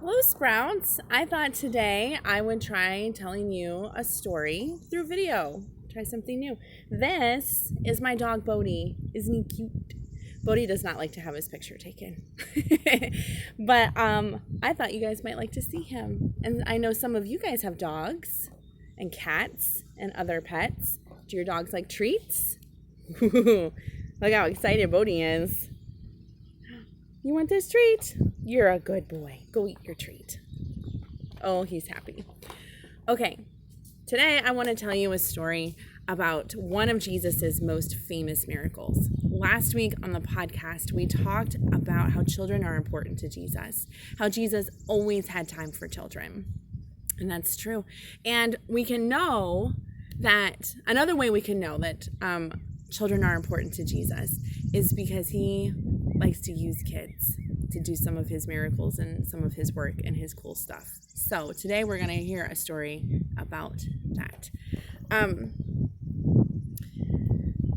Hello, Sprouts. I thought today I would try telling you a story through video. Try something new. This is my dog, Bodhi. Isn't he cute? Bodhi does not like to have his picture taken. But I thought you guys might like to see him. And I know some of you guys have dogs and cats and other pets. Do your dogs like treats? Look how excited Bodhi is. You want this treat? You're a good boy. Go eat your treat. Oh, he's happy. Okay, today I want to tell you a story about one of Jesus's most famous miracles. Last week on the podcast, we talked about how children are important to Jesus, how Jesus always had time for children. And that's true. And we can know that, another way we can know that children are important to Jesus is because he likes to use kids to do some of his miracles and some of his work and his cool stuff. So today we're going to hear a story about that.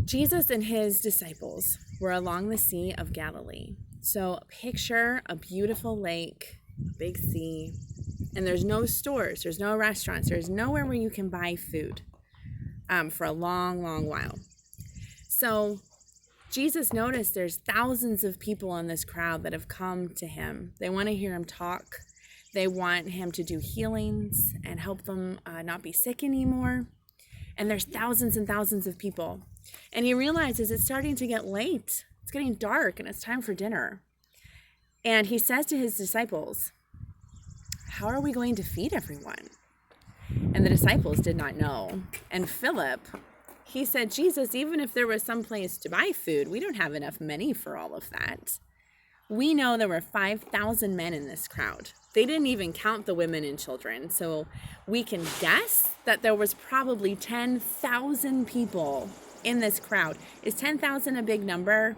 Jesus and his disciples were along the Sea of Galilee. So picture a beautiful lake, a big sea, and there's no stores, there's no restaurants, there's nowhere where you can buy food for a long, long while. So Jesus noticed there's thousands of people in this crowd that have come to him. They want to hear him talk. They want him to do healings and help them not be sick anymore. And there's thousands and thousands of people. And he realizes it's starting to get late. It's getting dark and it's time for dinner. And he says to his disciples, "How are we going to feed everyone?" And the disciples did not know. And Philip, he said, "Jesus, even if there was some place to buy food, we don't have enough money for all of that." We know there were 5,000 men in this crowd. They didn't even count the women and children. So we can guess that there was probably 10,000 people in this crowd. Is 10,000 a big number?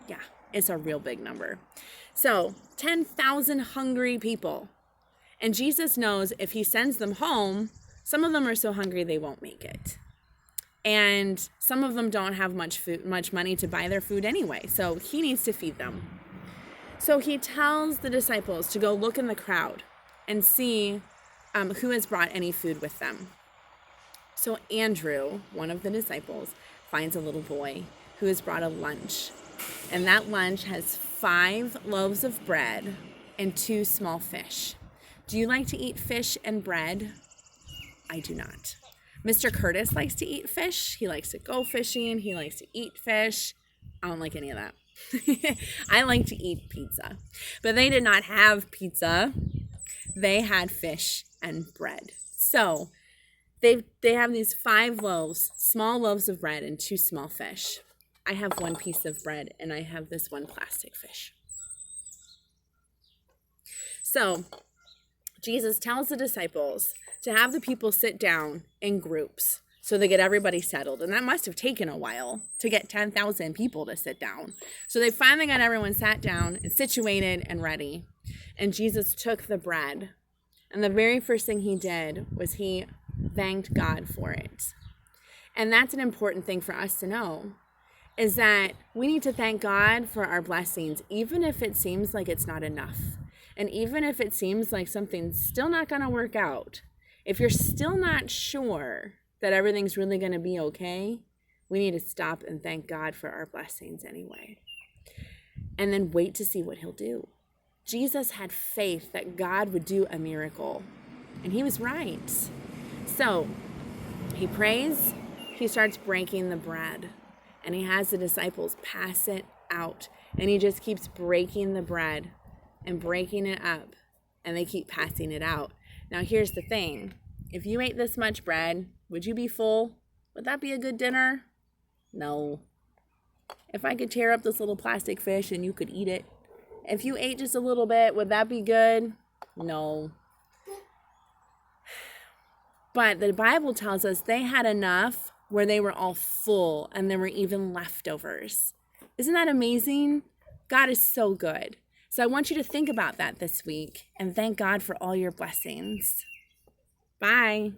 Yeah, it's a real big number. So 10,000 hungry people. And Jesus knows if he sends them home, some of them are so hungry they won't make it. And some of them don't have much money to buy their food anyway. So he needs to feed them. So he tells the disciples to go look in the crowd and see who has brought any food with them. So Andrew, one of the disciples, finds a little boy who has brought a lunch. And that lunch has 5 loaves of bread and 2 small fish. Do you like to eat fish and bread? I do not. Mr. Curtis likes to eat fish. He likes to go fishing. He likes to eat fish. I don't like any of that. I like to eat pizza. But they did not have pizza. They had fish and bread. So they have these 5 loaves, small loaves of bread and 2 small fish. I have 1 piece of bread and I have this 1 plastic fish. So Jesus tells the disciples to have the people sit down in groups so they get everybody settled. And that must have taken a while to get 10,000 people to sit down. So they finally got everyone sat down and situated and ready. And Jesus took the bread. And the very first thing he did was he thanked God for it. And that's an important thing for us to know, is that we need to thank God for our blessings, even if it seems like it's not enough. And even if it seems like something's still not going to work out. If you're still not sure that everything's really going to be okay, we need to stop and thank God for our blessings anyway. And then wait to see what he'll do. Jesus had faith that God would do a miracle. And he was right. So he prays, he starts breaking the bread. And he has the disciples pass it out. And he just keeps breaking the bread and breaking it up. And they keep passing it out. Now, here's the thing. If you ate this much bread, would you be full? Would that be a good dinner? No. If I could tear up this little plastic fish and you could eat it, if you ate just a little bit, would that be good? No. But the Bible tells us they had enough where they were all full and there were even leftovers. Isn't that amazing? God is so good. So I want you to think about that this week and thank God for all your blessings. Bye.